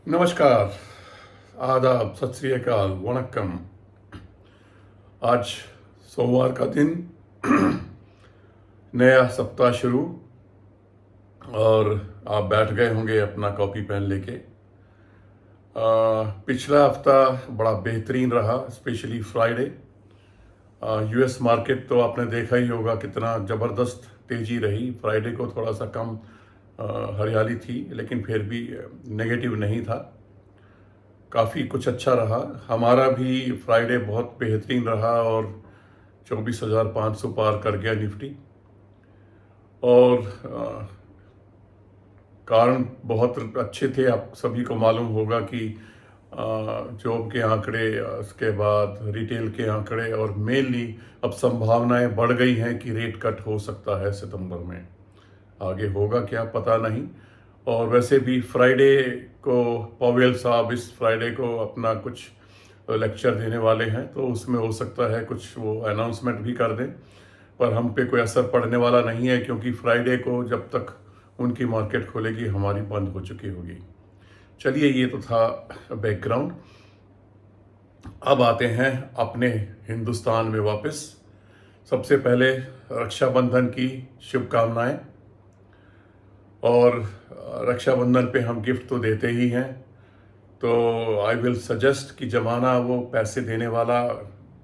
नमस्कार, आदाब, सत श्री अकाल, वणक्कम। आज सोमवार का दिन, नया सप्ताह शुरू। और आप बैठ गए होंगे अपना कॉपी पेन लेके। पिछला हफ्ता बड़ा बेहतरीन रहा, स्पेशली फ्राइडे। यूएस मार्केट तो आपने देखा ही होगा कितना ज़बरदस्त तेज़ी रही। फ्राइडे को थोड़ा सा कम हरियाली थी, लेकिन फिर भी नेगेटिव नहीं था। काफ़ी कुछ अच्छा रहा। हमारा भी फ्राइडे बहुत बेहतरीन रहा और 24,500 पार कर गया निफ्टी। और कारण बहुत अच्छे थे। आप सभी को मालूम होगा कि जॉब के आंकड़े, उसके बाद रिटेल के आंकड़े, और मेनली अब संभावनाएं बढ़ गई हैं कि रेट कट हो सकता है सितंबर में। आगे होगा क्या पता नहीं। और वैसे भी फ्राइडे को पॉवेल साहब इस फ्राइडे को अपना कुछ लेक्चर देने वाले हैं, तो उसमें हो सकता है कुछ वो अनाउंसमेंट भी कर दें। पर हम पे कोई असर पड़ने वाला नहीं है, क्योंकि फ्राइडे को जब तक उनकी मार्केट खुलेगी हमारी बंद हो चुकी होगी। चलिए, ये तो था बैकग्राउंड। अब आते हैं अपने हिंदुस्तान में वापस। सबसे पहले रक्षाबंधन की शुभकामनाएं। और रक्षाबंधन पे हम गिफ्ट तो देते ही हैं, तो आई विल सजेस्ट कि ज़माना वो पैसे देने वाला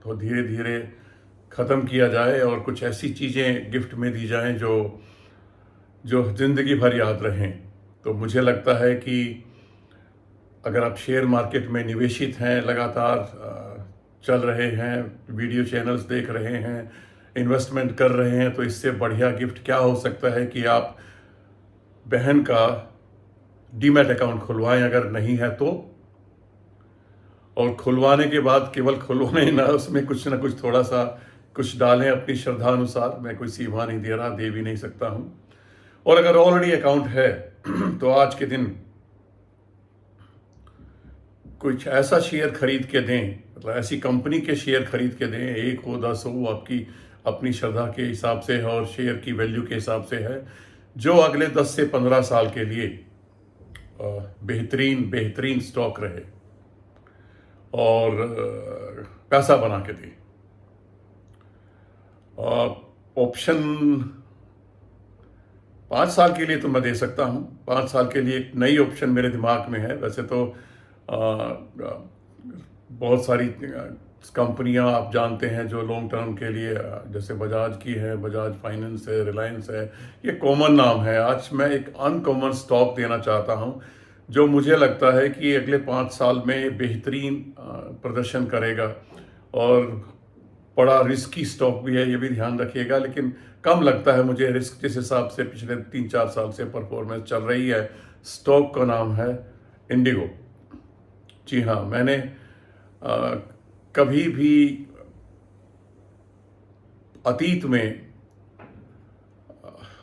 तो धीरे धीरे ख़त्म किया जाए और कुछ ऐसी चीज़ें गिफ्ट में दी जाएं जो जो ज़िंदगी भर याद रहें। तो मुझे लगता है कि अगर आप शेयर मार्केट में निवेशित हैं, लगातार चल रहे हैं, वीडियो चैनल्स देख रहे हैं, इन्वेस्टमेंट कर रहे हैं, तो इससे बढ़िया गिफ्ट क्या हो सकता है कि आप बहन का डीमैट अकाउंट खुलवाएं अगर नहीं है तो। और खुलवाने के बाद केवल खुलवाएं ना, उसमें कुछ ना कुछ थोड़ा सा कुछ डालें अपनी श्रद्धा अनुसार। मैं कोई सीमा नहीं दे रहा, दे भी नहीं सकता हूं। और अगर ऑलरेडी अकाउंट है तो आज के दिन कुछ ऐसा शेयर खरीद के दें, मतलब ऐसी कंपनी के शेयर खरीद के दें, 1 हो 10 हो, आपकी अपनी श्रद्धा के हिसाब से है और शेयर की वैल्यू के हिसाब से है, जो अगले 10 से 15 साल के लिए बेहतरीन बेहतरीन स्टॉक रहे और पैसा बना के दें। ऑप्शन 5 साल के लिए तो मैं दे सकता हूं। 5 साल के लिए एक नई ऑप्शन मेरे दिमाग में है। वैसे तो बहुत सारी कंपनियां आप जानते हैं जो लॉन्ग टर्म के लिए, जैसे बजाज की है, बजाज फाइनेंस है, रिलायंस है, ये कॉमन नाम है। आज मैं एक अनकॉमन स्टॉक देना चाहता हूं जो मुझे लगता है कि अगले 5 साल में बेहतरीन प्रदर्शन करेगा। और बड़ा रिस्की स्टॉक भी है, ये भी ध्यान रखिएगा, लेकिन कम लगता है मुझे रिस्क जिस हिसाब से पिछले 3-4 साल से परफॉर्मेंस चल रही है। स्टॉक का नाम है इंडिगो। जी हाँ, मैंने कभी भी अतीत में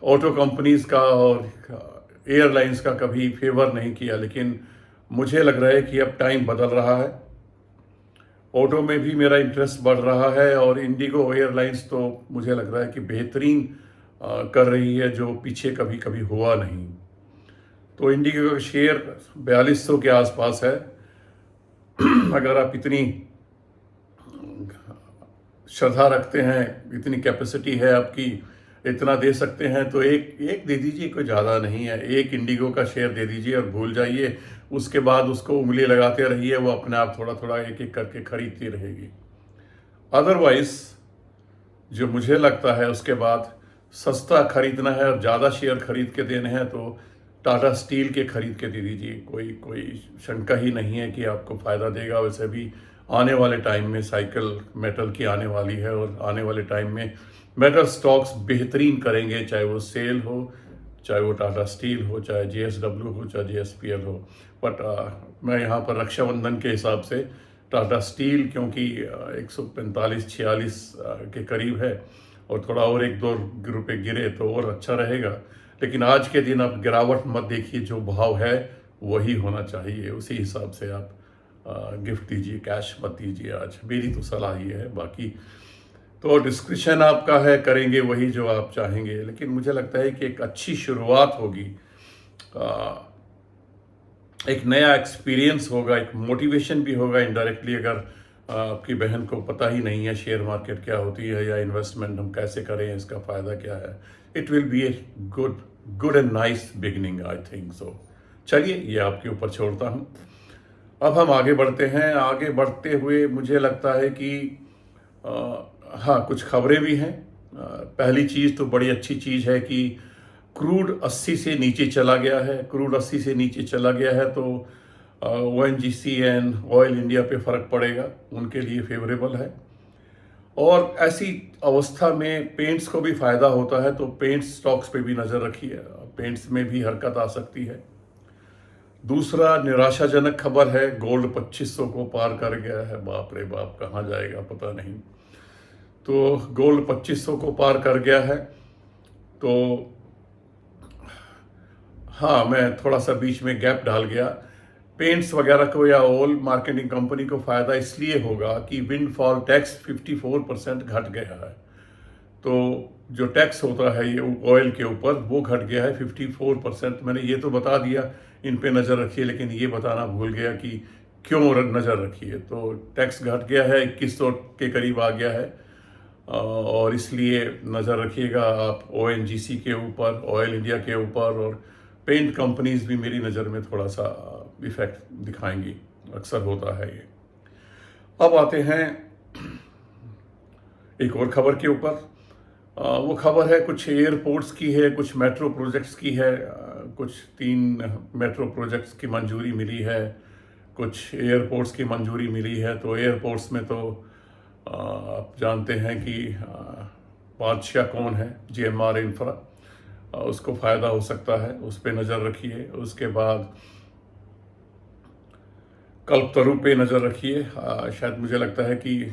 ऑटो कंपनीज का और एयरलाइंस का कभी फेवर नहीं किया, लेकिन मुझे लग रहा है कि अब टाइम बदल रहा है। ऑटो में भी मेरा इंटरेस्ट बढ़ रहा है और इंडिगो एयरलाइंस तो मुझे लग रहा है कि बेहतरीन कर रही है, जो पीछे कभी कभी हुआ नहीं। तो इंडिगो का शेयर 4200 के आसपास है। अगर आप इतनी श्रद्धा रखते हैं, इतनी कैपेसिटी है आपकी, इतना दे सकते हैं, तो एक दे दीजिए, कोई ज़्यादा नहीं है। एक इंडिगो का शेयर दे दीजिए और भूल जाइए। उसके बाद उसको उंगली लगाते रहिए, वो अपने आप थोड़ा थोड़ा एक एक करके खरीदती रहेगी। अदरवाइज जो मुझे लगता है, उसके बाद सस्ता खरीदना है और ज़्यादा शेयर खरीद के देने हैं तो टाटा स्टील के खरीद के दे दीजिए। कोई कोई शंका ही नहीं है कि आपको फ़ायदा देगा। वैसे भी आने वाले टाइम में साइकिल मेटल की आने वाली है और आने वाले टाइम में मेटल स्टॉक्स बेहतरीन करेंगे, चाहे वो सेल हो, चाहे वो टाटा स्टील हो, चाहे JSW हो, चाहे JSPL हो। बट मैं यहाँ पर रक्षाबंधन के हिसाब से टाटा स्टील, क्योंकि 145-46 के करीब है और थोड़ा और 1-2 रुपये गिरे तो और अच्छा रहेगा। लेकिन आज के दिन आप गिरावट मत देखिए, जो भाव है वही होना चाहिए, उसी हिसाब से आप गिफ्ट दीजिए, कैश मत दीजिए। आज मेरी तो सलाह ही है, बाकी तो डिस्क्रिप्शन आपका है, करेंगे वही जो आप चाहेंगे। लेकिन मुझे लगता है कि एक अच्छी शुरुआत होगी एक नया एक्सपीरियंस होगा, एक मोटिवेशन भी होगा इनडायरेक्टली। अगर आपकी बहन को पता ही नहीं है शेयर मार्केट क्या होती है या इन्वेस्टमेंट हम कैसे करें, इसका फ़ायदा क्या है, it will be a good good and nice beginning, I think so. चलिए, ये आपके ऊपर छोड़ता हूँ। अब हम आगे बढ़ते हैं। आगे बढ़ते हुए मुझे लगता है कि हाँ, कुछ खबरें भी हैं। पहली चीज़ तो बड़ी अच्छी चीज़ है कि क्रूड 80 से नीचे चला गया है। क्रूड 80 से नीचे चला गया है तो ONGC एंड ऑयल इंडिया पे फ़र्क पड़ेगा, उनके लिए फेवरेबल है। और ऐसी अवस्था में पेंट्स को भी फ़ायदा होता है, तो पेंट्स स्टॉक्स पे भी नज़र रखिए, पेंट्स में भी हरकत आ सकती है। दूसरा निराशाजनक खबर है, गोल्ड 2500 को पार कर गया है। बाप रे बाप, कहाँ जाएगा पता नहीं। तो गोल्ड 2500 को पार कर गया है। तो हाँ, मैं थोड़ा सा बीच में गैप डाल गया। पेंट्स वगैरह को या ऑयल मार्केटिंग कंपनी को फ़ायदा इसलिए होगा कि विंडफॉल टैक्स 54% घट गया है। तो जो टैक्स होता है ये ऑयल के ऊपर, वो घट गया है 54%। मैंने ये तो बता दिया इन पे नज़र रखिए, लेकिन ये बताना भूल गया कि क्यों नज़र रखिए। तो टैक्स घट गया है, 2100 के करीब आ गया है, और इसलिए नज़र रखिएगा आप ONGC के ऊपर, ऑयल इंडिया के ऊपर। और पेंट कंपनीज भी मेरी नज़र में थोड़ा सा इफेक्ट दिखाएंगी, अक्सर होता है ये। अब आते हैं एक और खबर के ऊपर। वो खबर है कुछ एयरपोर्ट्स की है, कुछ मेट्रो प्रोजेक्ट्स की है। कुछ 3 मेट्रो प्रोजेक्ट्स की मंजूरी मिली है, कुछ एयरपोर्ट्स की मंजूरी मिली है। तो एयरपोर्ट्स में तो आप जानते हैं कि बादशाह कौन है, GMR इंफ्रा, उसको फ़ायदा हो सकता है, उस पर नज़र रखिए। उसके बाद कल्पतरू पे नज़र रखिए। शायद मुझे लगता है कि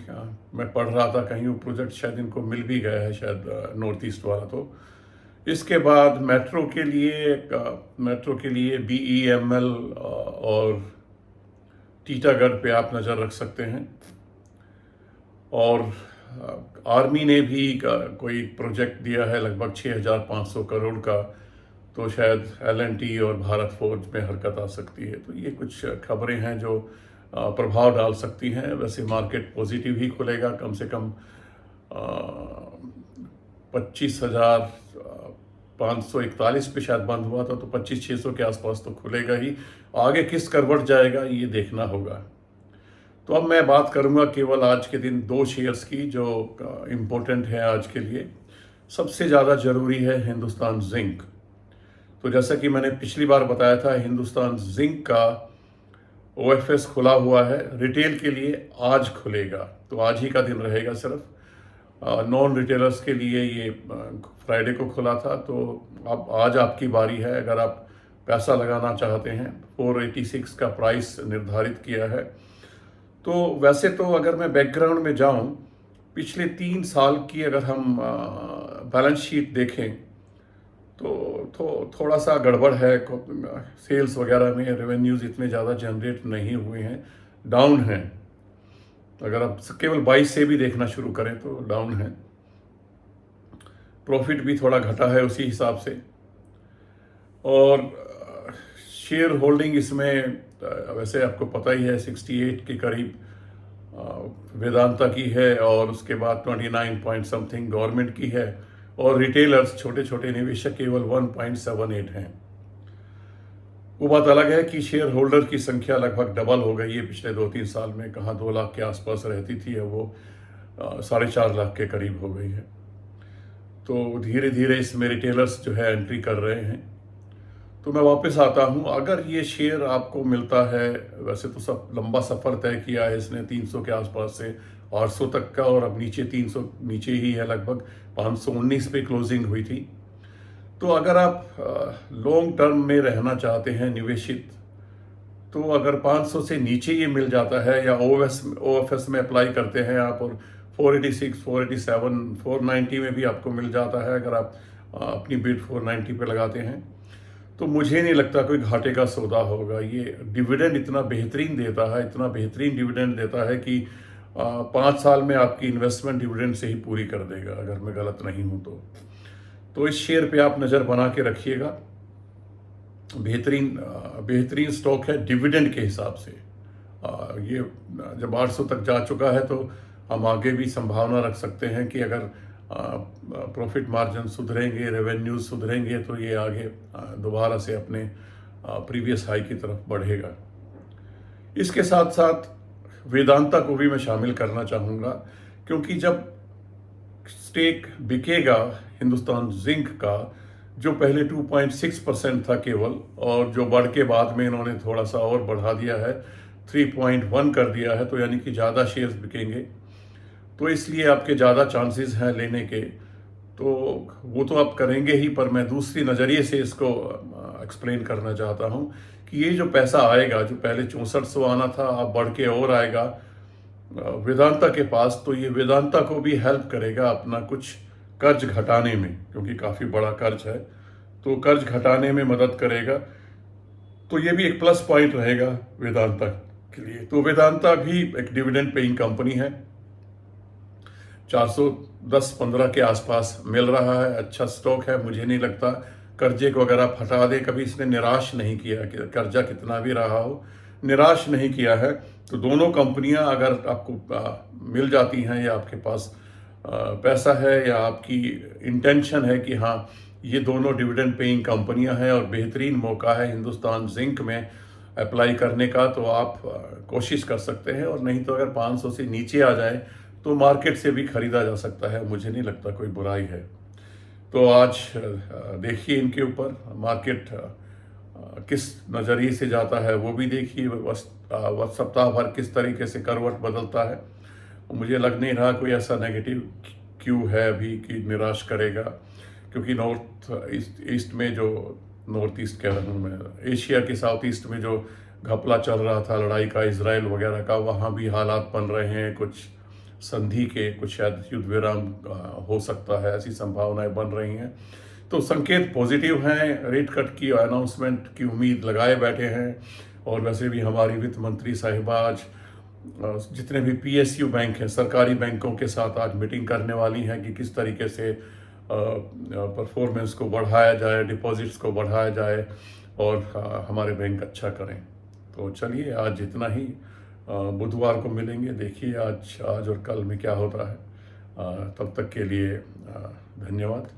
मैं पढ़ रहा था कहीं वो प्रोजेक्ट शायद इनको मिल भी गया है, शायद नॉर्थ ईस्ट वाला। तो इसके बाद मेट्रो के लिए BEML और टीटागढ़ पे आप नज़र रख सकते हैं। और आर्मी ने भी कोई प्रोजेक्ट दिया है लगभग 6500 करोड़ का, तो शायद L&T और भारत फोर्ज में हरकत आ सकती है। तो ये कुछ खबरें हैं जो प्रभाव डाल सकती हैं। वैसे मार्केट पॉजिटिव ही खुलेगा, कम से कम 25,541 पे शायद बंद हुआ था, तो 25,600 के आसपास तो खुलेगा ही। आगे किस करवट जाएगा ये देखना होगा। तो अब मैं बात करूंगा केवल आज के दिन 2 शेयर्स की जो इम्पोर्टेंट है आज के लिए। सबसे ज़्यादा ज़रूरी है हिंदुस्तान जिंक। तो जैसा कि मैंने पिछली बार बताया था, हिंदुस्तान जिंक का OFS खुला हुआ है, रिटेल के लिए आज खुलेगा। तो आज ही का दिन रहेगा सिर्फ। नॉन रिटेलर्स के लिए ये फ्राइडे को खुला था। तो अब आज आपकी बारी है, अगर आप पैसा लगाना चाहते हैं। 486 का प्राइस निर्धारित किया है। तो वैसे तो अगर मैं बैकग्राउंड में जाऊं, पिछले 3 साल की अगर हम बैलेंस शीट देखें तो थोड़ा सा गड़बड़ है। सेल्स वगैरह में रेवेन्यूज़ इतने ज़्यादा जनरेट नहीं हुए हैं, डाउन हैं। अगर आप केवल 22 से भी देखना शुरू करें तो डाउन है। प्रॉफिट भी थोड़ा घटा है उसी हिसाब से। और शेयर होल्डिंग इसमें वैसे आपको पता ही है 68 के करीब वेदांता की है, और उसके बाद 29 पॉइंट समथिंग गवर्नमेंट की है, और रिटेलर्स छोटे छोटे निवेशक केवल 1.78 हैं। वो बात अलग है कि शेयर होल्डर की संख्या लगभग डबल हो गई है पिछले 2-3 साल में। कहाँ 2 लाख के आसपास रहती थी, अब वो 4.5 लाख के करीब हो गई है। तो धीरे धीरे इसमें रिटेलर्स जो है एंट्री कर रहे हैं। तो मैं वापस आता हूँ, अगर ये शेयर आपको मिलता है, वैसे तो सब लंबा सफ़र तय किया है इसने 300 के आसपास से 800 तक का, और अब नीचे 300 नीचे ही है, लगभग 519 पे क्लोजिंग हुई थी। तो अगर आप लॉन्ग टर्म में रहना चाहते हैं निवेशित, तो अगर 500 से नीचे ये मिल जाता है, या OFS में अप्लाई करते हैं आप, और 486, 487, 490 में भी आपको मिल जाता है, अगर आप अपनी बिड 490 पे लगाते हैं, तो मुझे नहीं लगता कोई घाटे का सौदा होगा। ये डिविडेंड इतना बेहतरीन देता है, इतना बेहतरीन डिविडेंड देता है कि 5 साल में आपकी इन्वेस्टमेंट डिविडेंड से ही पूरी कर देगा, अगर मैं गलत नहीं हूँ तो इस शेयर पे आप नज़र बना के रखिएगा। बेहतरीन स्टॉक है डिविडेंड के हिसाब से। ये जब 800 तक जा चुका है तो हम आगे भी संभावना रख सकते हैं कि अगर प्रॉफिट मार्जिन सुधरेंगे, रेवेन्यूज सुधरेंगे तो ये आगे दोबारा से अपने प्रीवियस हाई की तरफ बढ़ेगा। इसके साथ साथ वेदांता को भी मैं शामिल करना चाहूँगा, क्योंकि जब स्टेक बिकेगा हिंदुस्तान जिंक का, जो पहले 2.6% था केवल, और जो बढ़ के बाद में इन्होंने थोड़ा सा और बढ़ा दिया है, 3.1 कर दिया है, तो यानी कि ज़्यादा शेयर्स बिकेंगे, तो इसलिए आपके ज़्यादा चांसेस हैं लेने के। तो वो तो आप करेंगे ही, पर मैं दूसरी नज़रिए से इसको एक्सप्लेन करना चाहता हूँ कि ये जो पैसा आएगा, जो पहले 6400 आना था, अब बढ़ के और आएगा वेदांता के पास, तो ये वेदांता को भी हेल्प करेगा अपना कुछ कर्ज घटाने में, क्योंकि काफ़ी बड़ा कर्ज है, तो कर्ज घटाने में मदद करेगा। तो ये भी एक प्लस पॉइंट रहेगा वेदांता के लिए। तो वेदांता भी एक डिविडेंड पेइंग कंपनी है, 410-15 के आसपास मिल रहा है, अच्छा स्टॉक है। मुझे नहीं लगता कर्जे को अगर आप हटा दें, कभी इसने निराश नहीं किया, कि कर्जा कितना भी रहा हो निराश नहीं किया है। तो दोनों कंपनियां अगर आपको मिल जाती हैं, या आपके पास पैसा है, या आपकी इंटेंशन है कि हाँ ये दोनों डिविडेंड पेइंग कंपनियां हैं और बेहतरीन मौका है हिंदुस्तान जिंक में अप्लाई करने का, तो आप कोशिश कर सकते हैं। और नहीं तो अगर 500 से नीचे आ जाए तो मार्केट से भी खरीदा जा सकता है, मुझे नहीं लगता कोई बुराई है। तो आज देखिए इनके ऊपर मार्केट किस नज़रिए से जाता है वो भी देखिए, सप्ताह भर किस तरीके से करवट बदलता है। मुझे लग नहीं रहा कोई ऐसा नेगेटिव क्यू है अभी कि निराश करेगा, क्योंकि नॉर्थ ईस्ट में जो नॉर्थ ईस्ट कह रहा हूँ मैं, एशिया के साउथ ईस्ट में जो घपला चल रहा था लड़ाई का, इसराइल वगैरह का, वहाँ भी हालात बन रहे हैं कुछ संधि के, कुछ शायद युद्ध विराम हो सकता है, ऐसी संभावनाएं बन रही हैं। तो संकेत पॉजिटिव हैं, रेट कट की अनाउंसमेंट की उम्मीद लगाए बैठे हैं। और वैसे भी हमारी वित्त मंत्री साहिबा आज जितने भी PSU बैंक हैं, सरकारी बैंकों के साथ आज मीटिंग करने वाली हैं कि किस तरीके से परफॉर्मेंस को बढ़ाया जाए, डिपॉजिट्स को बढ़ाया जाए और हमारे बैंक अच्छा करें। तो चलिए आज इतना ही, बुधवार को मिलेंगे, देखिए आज और कल में क्या होता है। तब तक के लिए धन्यवाद।